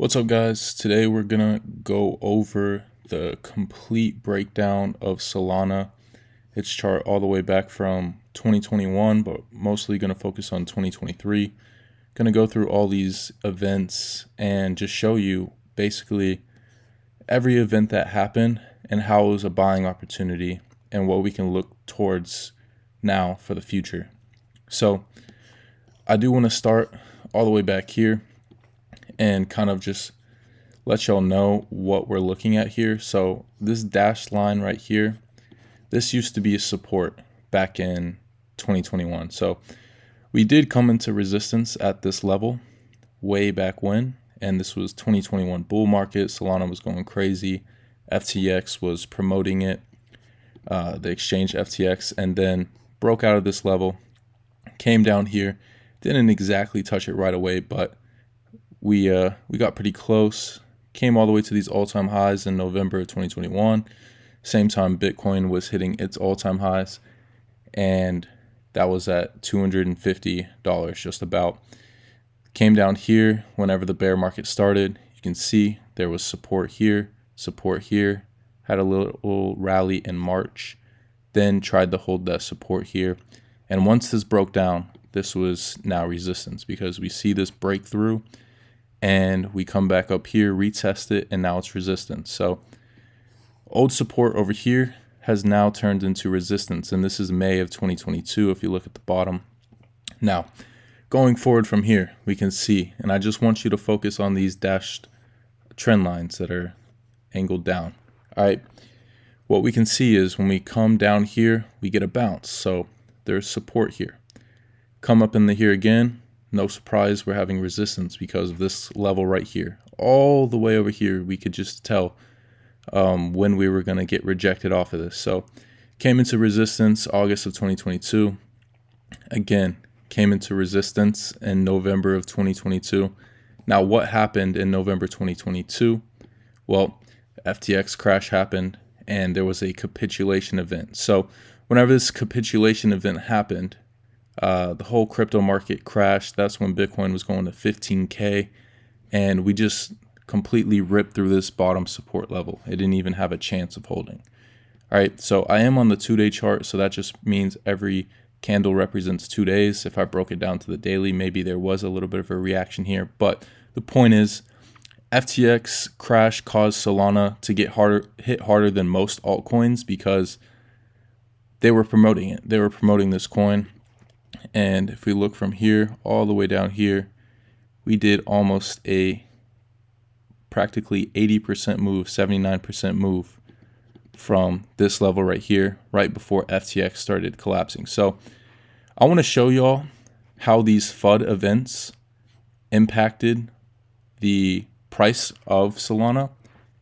What's up, guys? Today we're gonna go over the complete breakdown of Solana, its chart all the way back from 2021, but mostly gonna focus on 2023. Gonna go through all these events and just show you basically every event that happened and how it was a buying opportunity and what we can look towards now for the future. So I do want to start all the way back here and kind of just let y'all know what we're looking at here. So this dashed line right here, this used to be a support back in 2021. So we did come into resistance at this level way back when, and this was 2021 bull market. Solana was going crazy. FTX was promoting it, the exchange FTX, and then broke out of this level, came down here, didn't exactly touch it right away, but we got pretty close, came all the way to these all-time highs in November of 2021. Same time Bitcoin was hitting its all-time highs, and that was at $250 just about. Came down here whenever the bear market started. You can see there was support here, had a little rally in March, then tried to hold that support here. And once this broke down, this was now resistance, because we see this breakthrough and we come back up here, retest it, and now it's resistance. So old support over here has now turned into resistance, and this is May of 2022 if you look at the bottom. Now, going forward from here, we can see, and I just want you to focus on these dashed trend lines that are angled down. All right, what we can see is when we come down here, we get a bounce. So there's support here. Come up in the here again, no surprise, we're having resistance because of this level right here. All the way over here, we could just tell when we were going to get rejected off of this. So came into resistance August of 2022. Again, came into resistance in November of 2022. Now, what happened in November 2022? Well, FTX crash happened and there was a capitulation event. So whenever this capitulation event happened, the whole crypto market crashed. That's when Bitcoin was going to 15K, and we just completely ripped through this bottom support level. It didn't even have a chance of holding. All right, so I am on the 2-day chart, so that just means every candle represents 2 days. If I broke it down to the daily, maybe there was a little bit of a reaction here, but the point is, FTX crash caused Solana to get hit harder than most altcoins because they were promoting it. They were promoting this coin. And if we look from here all the way down here, we did almost a practically 80% move, 79% move from this level right here, right before FTX started collapsing. So I want to show y'all how these FUD events impacted the price of Solana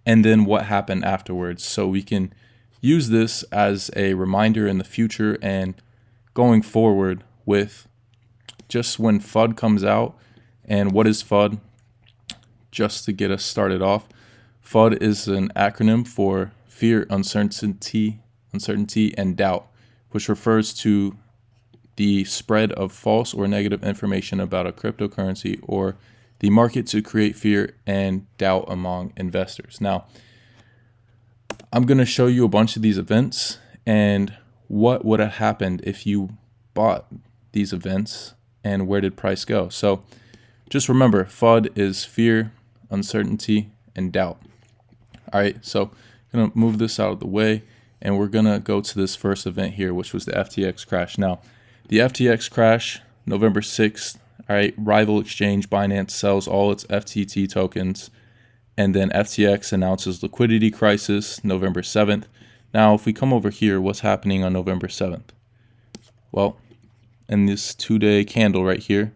and then what happened afterwards, so we can use this as a reminder in the future and going forward with just when FUD comes out. And what is FUD? Just to get us started off, FUD is an acronym for fear, uncertainty, and doubt, which refers to the spread of false or negative information about a cryptocurrency or the market to create fear and doubt among investors. Now, I'm going to show you a bunch of these events and what would have happened if you bought these events and where did price go. So just remember, FUD is fear, uncertainty, and doubt. All right, so I'm going to move this out of the way and we're going to go to this first event here, which was the FTX crash. Now, the FTX crash, November 6th, all right, rival exchange Binance sells all its FTT tokens, and then FTX announces liquidity crisis November 7th. Now, if we come over here, what's happening on November 7th? Well, in this 2-day candle right here,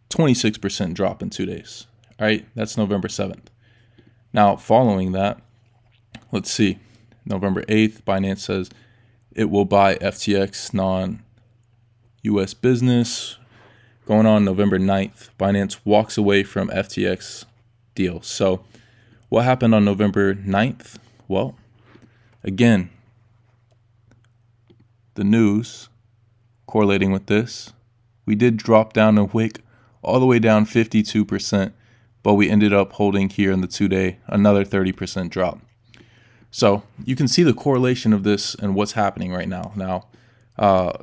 26% drop in 2 days. All right, that's November 7th. Now, following that, let's see. November 8th, Binance says it will buy FTX non-US business. Going on November 9th, Binance walks away from FTX deal. So what happened on November 9th? Well, again, the news correlating with this, we did drop down a wick all the way down 52%, but we ended up holding here in the 2-day another 30% drop. So you can see the correlation of this and what's happening right now. Now,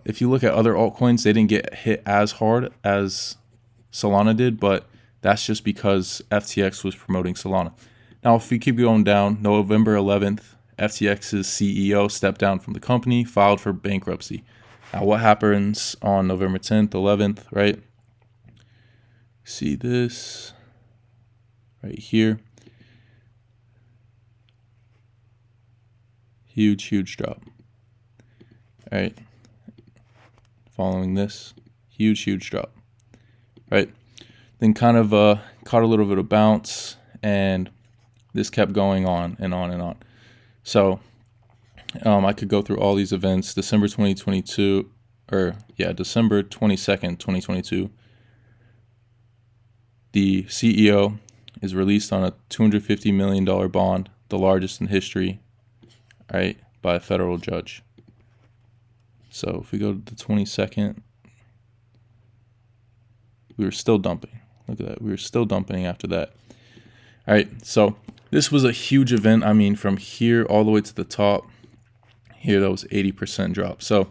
if you look at other altcoins, they didn't get hit as hard as Solana did, but that's just because FTX was promoting Solana. Now, if we keep going down, November 11th, FTX's CEO stepped down from the company, filed for bankruptcy. Now, what happens on November 10th, 11th, right? See this right here. Huge drop. All right. Following this, huge drop. Right. Then kind of caught a little bit of bounce, and this kept going on and on and on. So I could go through all these events. December 2022, December 22nd, 2022. The CEO is released on a $250 million bond, the largest in history, right, by a federal judge. So if we go to the 22nd, we were still dumping. Look at that. We were still dumping after that. All right. So this was a huge event. I mean, from here all the way to the top, here, that was 80% drop. So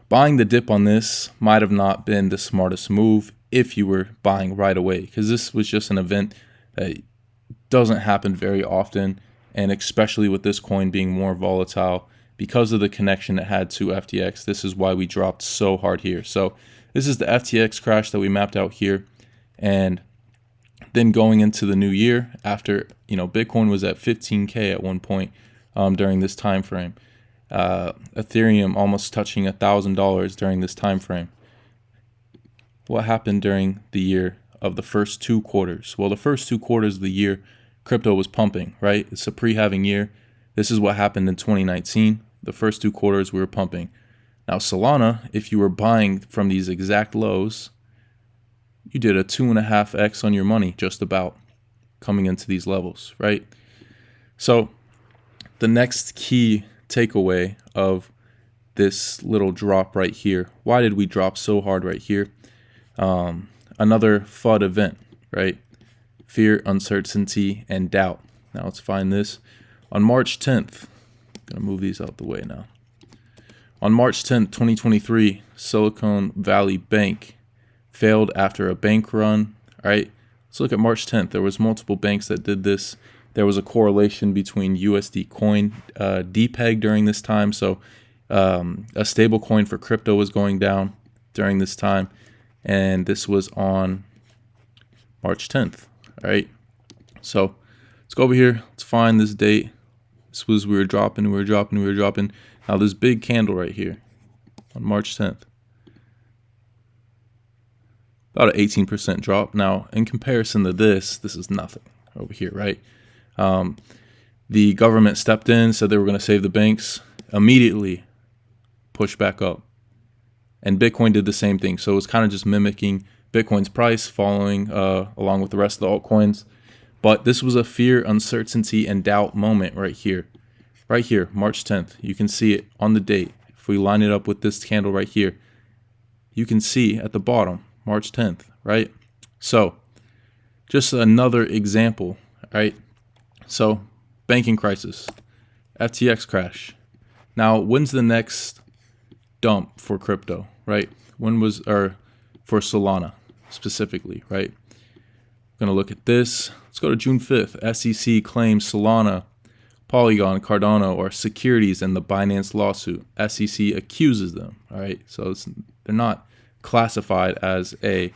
buying the dip on this might have not been the smartest move if you were buying right away, because this was just an event that doesn't happen very often. And especially with this coin being more volatile because of the connection it had to FTX, this is why we dropped so hard here. So this is the FTX crash that we mapped out here. And then going into the new year, after, Bitcoin was at 15K at one point during this time frame. Ethereum almost touching $1,000 during this time frame. What happened during the year of the first 2 quarters? Well, the first 2 quarters of the year, crypto was pumping, right? It's a pre-halving year. This is what happened in 2019. The first 2 quarters we were pumping. Now, Solana, if you were buying from these exact lows, you did a 2.5x on your money, just about, coming into these levels, right? So the next key takeaway of this little drop right here, why did we drop so hard right here? Another FUD event, right? Fear, uncertainty, and doubt. Now let's find this. On March 10th, I'm gonna move these out the way now. On March 10th, 2023, Silicon Valley Bank failed after a bank run. All right, let's look at March 10th. There was multiple banks that did this. There was a correlation between USD coin depeg during this time. So a stable coin for crypto was going down during this time. And this was on March 10th. All right, so let's go over here. Let's find this date. This was, we were dropping. Now this big candle right here on March 10th. About an 18% drop. Now, in comparison to this is nothing over here, right? The government stepped in, said they were going to save the banks, immediately pushed back up. And Bitcoin did the same thing. So it was kind of just mimicking Bitcoin's price, following along with the rest of the altcoins. But this was a fear, uncertainty, and doubt moment right here. Right here, March 10th. You can see it on the date. If we line it up with this candle right here, you can see at the bottom, March 10th, right? So just another example, right? So banking crisis, FTX crash. Now, when's the next dump for crypto, right? For Solana specifically, right? Going to look at this. Let's go to June 5th. SEC claims Solana, Polygon, Cardano are securities in the Binance lawsuit. SEC accuses them, all right? So they're not classified as a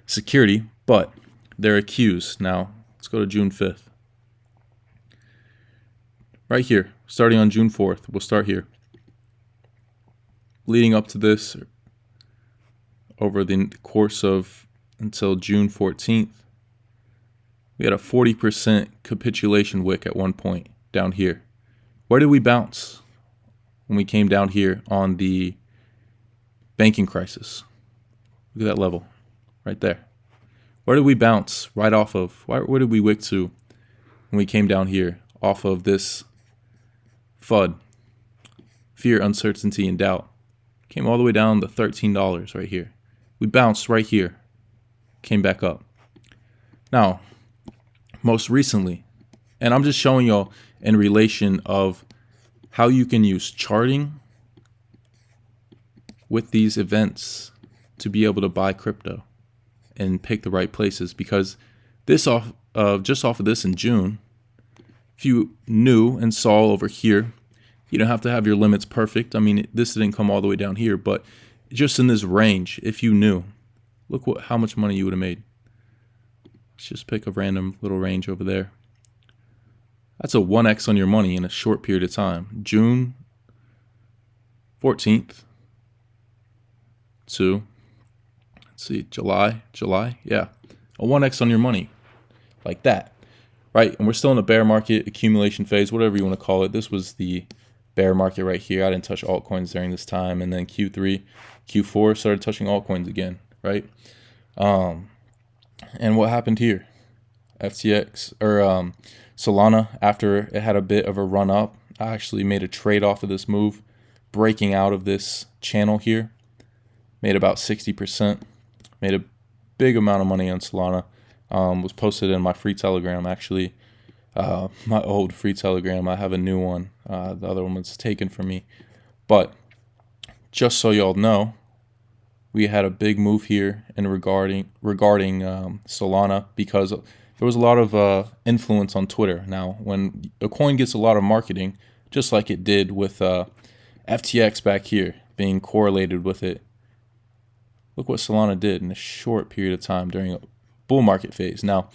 security, but they're accused. Now, let's go to June 5th. Right here, starting on June 4th. We'll start here. Leading up to this, over the course of until June 14th, we had a 40% capitulation wick at one point down here. Where did we bounce when we came down here on the banking crisis? Look at that level right there. Where did we bounce right off of? Where did we wick to when we came down here off of this FUD? Fear, uncertainty, and doubt. Came all the way down to $13 right here. We bounced right here. Came back up. Now, most recently. And I'm just showing y'all in relation of how you can use charting with these events to be able to buy crypto and pick the right places. Because just off of this in June, if you knew and saw over here, you don't have to have your limits perfect. I mean, this didn't come all the way down here, but just in this range, if you knew, look how much money you would have made. Let's just pick a random little range over there. That's a 1x on your money in a short period of time. June 14th to, let's see, July, yeah. A 1x on your money, like that, right? And we're still in a bear market, accumulation phase, whatever you want to call it. This was the bear market right here. I didn't touch altcoins during this time. And then Q3, Q4 started touching altcoins again, right? And what happened here? FTX, or Solana, after it had a bit of a run up, I actually made a trade off of this move, breaking out of this channel here. Made about 60%. Made a big amount of money on Solana. Was posted in my free Telegram, actually. My old free Telegram. I have a new one. The other one was taken from me. But just so y'all know, we had a big move here in regarding Solana, because there was a lot of influence on Twitter. Now, when a coin gets a lot of marketing, just like it did with FTX back here, being correlated with it, look what Solana did in a short period of time during a bull market phase. Now,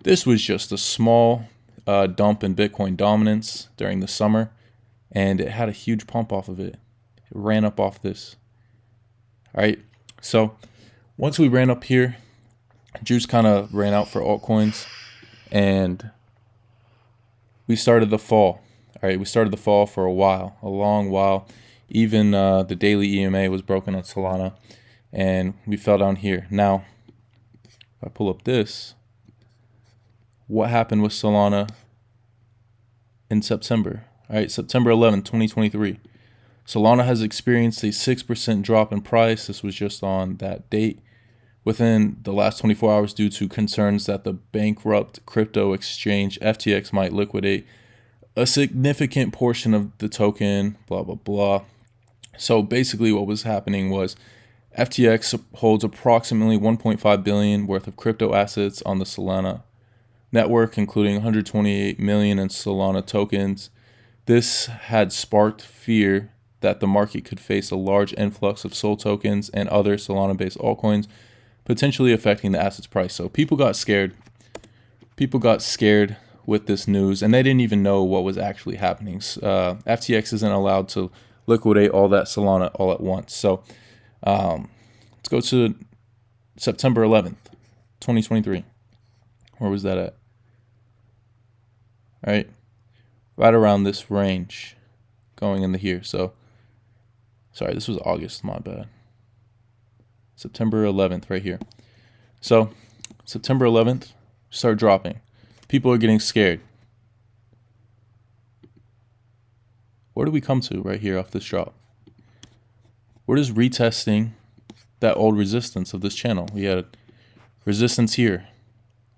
this was just a small dump in Bitcoin dominance during the summer, and it had a huge pump off of it. It ran up off this. All right. So once we ran up here, juice kind of ran out for altcoins, and we started the fall. All right, we started the fall for a while, a long while. Even the daily EMA was broken on Solana, and we fell down here. Now, if I pull up this, what happened with Solana in September? All right, September 11th, 2023. Solana has experienced a 6% drop in price. This was just on that date within the last 24 hours due to concerns that the bankrupt crypto exchange FTX might liquidate a significant portion of the token, blah, blah, blah. So basically what was happening was FTX holds approximately 1.5 billion worth of crypto assets on the Solana network, including 128 million in Solana tokens. This had sparked fear that the market could face a large influx of SOL tokens and other Solana-based altcoins, potentially affecting the asset's price. So people got scared. People got scared with this news, and they didn't even know what was actually happening. FTX isn't allowed to liquidate all that Solana all at once. So let's go to September 11th, 2023. Where was that at? All right, right around this range, going into here. So, sorry, this was August, my bad. September 11th, right here. So, September 11th, start dropping. People are getting scared. Where do we come to right here off this drop? We're just retesting that old resistance of this channel. We had resistance here,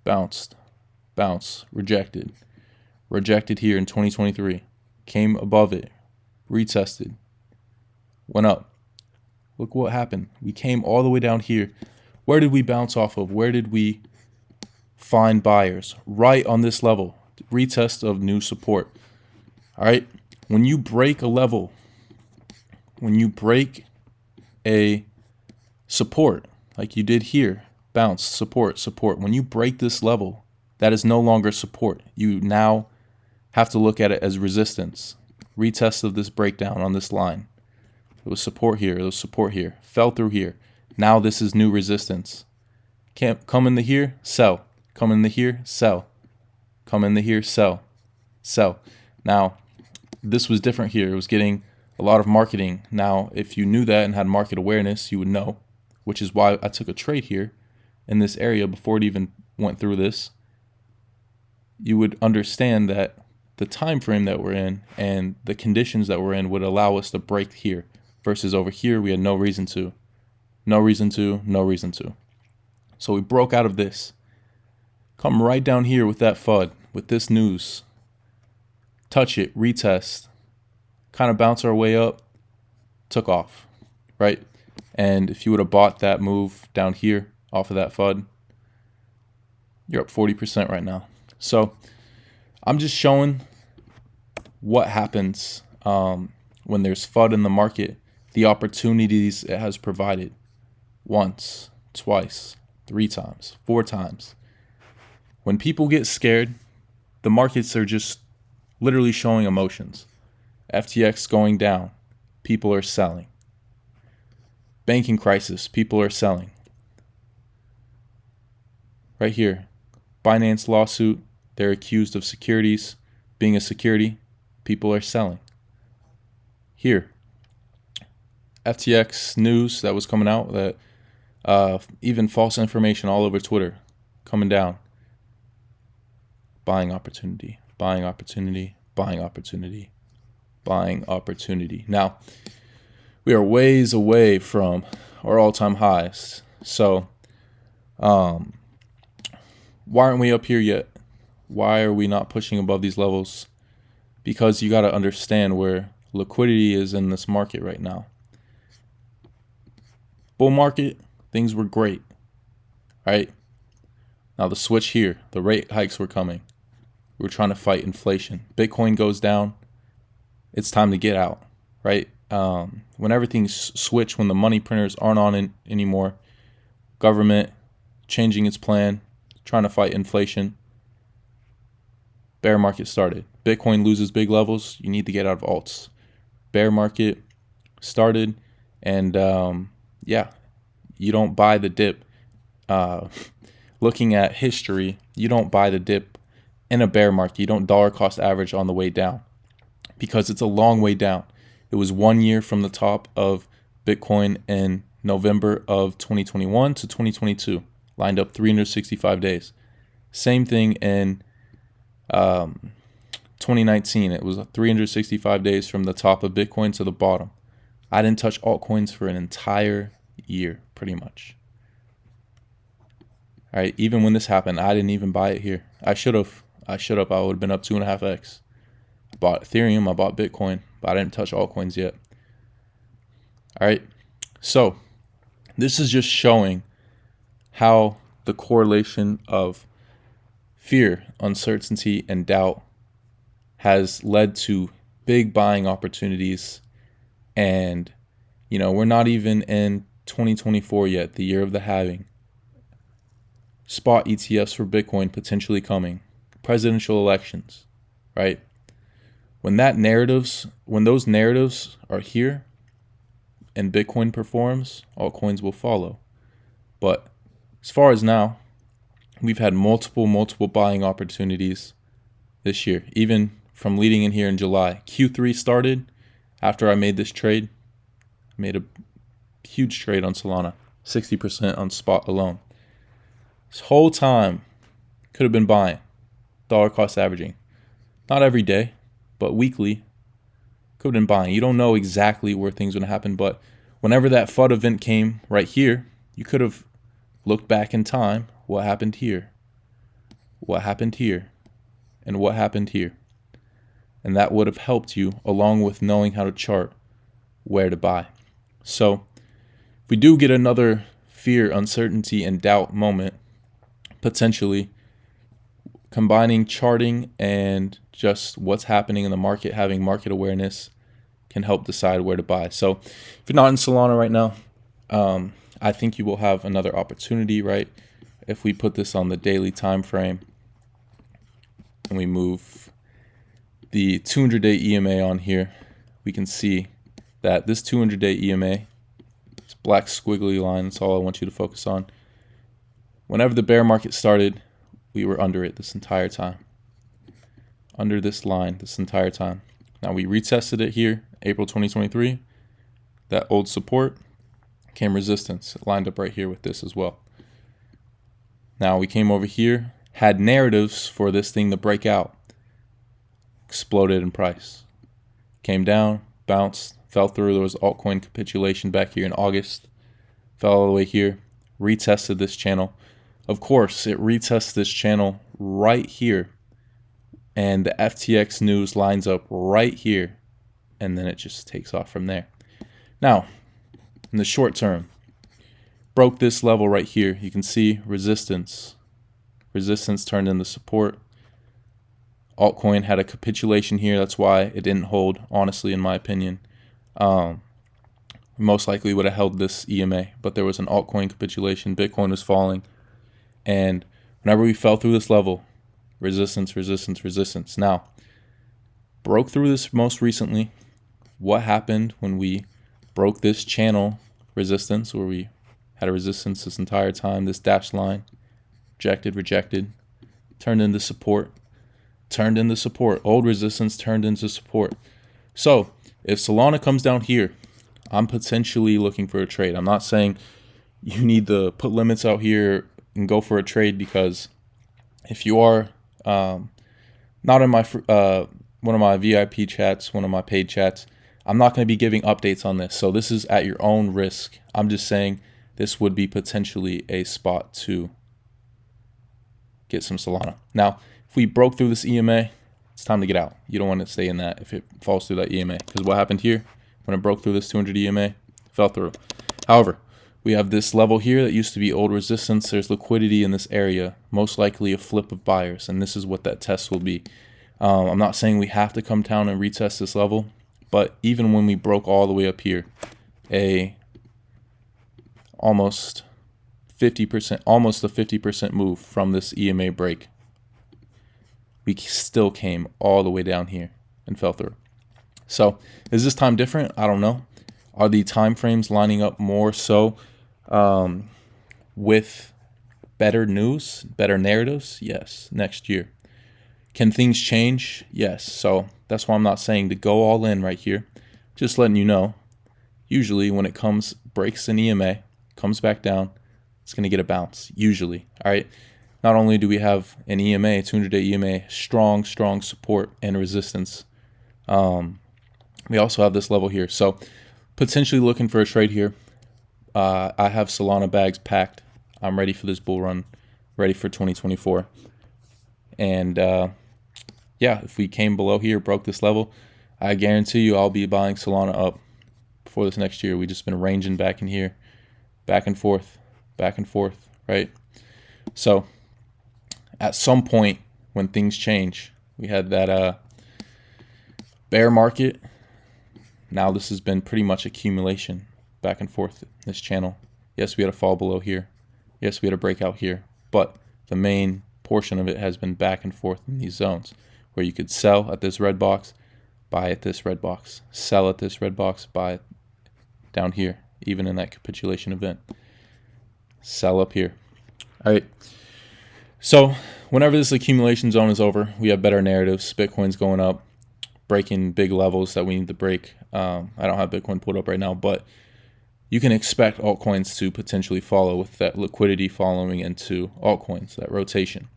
bounced, bounce, rejected. Rejected here in 2023, came above it, retested, went up. Look what happened. We came all the way down here. Where did we bounce off of? Where did we find buyers? Right on this level, retest of new support. All right, when you break a level, when you break a support, like you did here, bounce, support, support. When you break this level, that is no longer support. You now have to look at it as resistance. Retest of this breakdown on this line. It was support here, it was support here, fell through here. Now this is new resistance. Can't come into here, sell. Come into here, sell. Come into here, sell. Sell. Now, this was different here. It was getting a lot of marketing. Now, if you knew that and had market awareness, you would know, which is why I took a trade here in this area before it even went through this. You would understand that the time frame that we're in and the conditions that we're in would allow us to break here, versus over here we had no reason to. No reason to. So we broke out of this. Come right down here with that FUD, with this news. Touch it, retest, kind of bounce our way up, took off, right? And if you would have bought that move down here off of that FUD, you're up 40% right now. So I'm just showing what happens when there's FUD in the market, the opportunities it has provided once, twice, 3 times, 4 times. When people get scared, the markets are just literally showing emotions. FTX going down, people are selling. Banking crisis, people are selling. Right here, Binance lawsuit, they're accused of securities being a security, people are selling. Here, FTX news that was coming out, that even false information all over Twitter coming down. Buying opportunity, buying opportunity, buying opportunity, buying opportunity. Now, we are ways away from our all-time highs. So, why aren't we up here yet? Why are we not pushing above these levels? Because you got to understand where liquidity is in this market right now. Bull market, things were great, right? Now the switch here, the rate hikes were coming. We're trying to fight inflation. Bitcoin goes down. It's time to get out, right? When everything's switched, when the money printers aren't on anymore, government changing its plan, trying to fight inflation, bear market started. Bitcoin loses big levels. You need to get out of alts. Bear market started, and you don't buy the dip. Looking at history, you don't buy the dip in a bear market. You don't dollar cost average on the way down, because it's a long way down. It was 1 year from the top of Bitcoin in November of 2021 to 2022, lined up 365 days. Same thing in 2019. It was 365 days from the top of Bitcoin to the bottom. I didn't touch altcoins for an entire year, pretty much. All right, even when this happened, I didn't even buy it here. I should have. I would have been up 2.5x. I bought Ethereum, I bought Bitcoin, but I didn't touch altcoins yet. All right, so this is just showing how the correlation of fear, uncertainty, and doubt has led to big buying opportunities. And, we're not even in 2024 yet, the year of the halving. Spot ETFs for Bitcoin potentially coming. Presidential elections, right? When those narratives are here and Bitcoin performs, altcoins will follow. But as far as now, we've had multiple buying opportunities this year, even from leading in here in July. Q3 started after I made this trade. I made a huge trade on Solana, 60% on spot alone. This whole time could have been buying, dollar cost averaging. Not every day, but weekly. Could have been buying. You don't know exactly where things are going to happen, but whenever that FUD event came right here, you could have looked back in time. What happened here? What happened here? And what happened here? And that would have helped you, along with knowing how to chart where to buy. So if we do get another fear, uncertainty, and doubt moment, potentially combining charting and just what's happening in the market, having market awareness, can help decide where to buy. So if you're not in Solana right now, I think you will have another opportunity, right? If we put this on the daily time frame and we move the 200-day EMA on here, we can see that this 200-day EMA, this black squiggly line, that's all I want you to focus on. Whenever the bear market started, we were under it this entire time. Under this line this entire time. Now we retested it here, April 2023. That old support came resistance. It lined up right here with this as well. Now we came over here, had narratives for this thing to break out. Exploded in price. Came down, bounced, fell through. There was altcoin capitulation back here in August. Fell all the way here. Retested this channel. Of course, it retests this channel right here, and the FTX news lines up right here, and then it just takes off from there. Now, in the short term, broke this level right here. You can see resistance. Resistance turned into support. Altcoin had a capitulation here. That's why it didn't hold, honestly, in my opinion. Most likely would have held this EMA, but there was an altcoin capitulation. Bitcoin was falling. And whenever we fell through this level, resistance, resistance, resistance. Now, broke through this most recently. What happened when we broke this channel resistance, where we had a resistance this entire time, this dashed line, rejected, rejected, turned into support, turned into support. Old resistance turned into support. So if Solana comes down here, I'm potentially looking for a trade. I'm not saying you need to put limits out here and go for a trade, because if you are not in my one of my VIP chats, one of my paid chats, I'm not going to be giving updates on this. So this is at your own risk. I'm just saying this would be potentially a spot to get some Solana. Now, if we broke through this EMA, it's time to get out. You don't want to stay in that if it falls through that EMA, because what happened here when it broke through this 200 EMA, fell through. However, we have this level here that used to be old resistance. There's liquidity in this area, most likely a flip of buyers, and this is what that test will be. I'm not saying we have to come down and retest this level, but even when we broke all the way up here, almost a 50% move from this EMA break, we still came all the way down here and fell through. So is this time different? I don't know. Are the time frames lining up more so with better news, better narratives? Yes, next year. Can things change? Yes. So that's why I'm not saying to go all in right here. Just letting you know, usually when it breaks an EMA, comes back down, it's going to get a bounce, usually. All right. Not only do we have an EMA, 200-day EMA, strong support and resistance, we also have this level here. So potentially looking for a trade here. I have Solana bags packed. I'm ready for this bull run, ready for 2024. And yeah, if we came below here, broke this level, I guarantee you I'll be buying Solana up for this next year. We've just been ranging back in here, back and forth, right? So at some point when things change, we had that bear market. Now this has been pretty much accumulation back and forth in this channel. Yes, we had a fall below here. Yes, we had a breakout here. But the main portion of it has been back and forth in these zones, where you could sell at this red box, buy at this red box, sell at this red box, buy down here, even in that capitulation event. Sell up here. All right. So whenever this accumulation zone is over, we have better narratives. Bitcoin's going up, breaking big levels that we need to break. I don't have Bitcoin pulled up right now, but you can expect altcoins to potentially follow, with that liquidity following into altcoins, that rotation.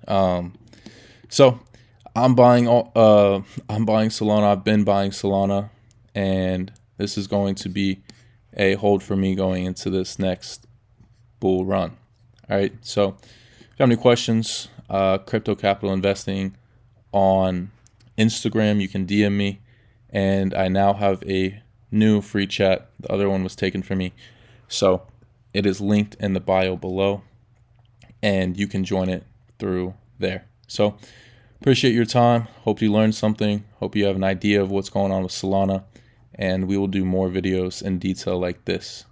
So I'm buying Solana. I've been buying Solana, and this is going to be a hold for me going into this next bull run. All right. So if you have any questions, Crypto Capital Investing on Instagram, you can DM me, and I now have a new free chat. The other one was taken from me, so it is linked in the bio below, and you can join it through there. So appreciate your time. Hope you learned something. Hope you have an idea of what's going on with Solana, and we will do more videos in detail like this.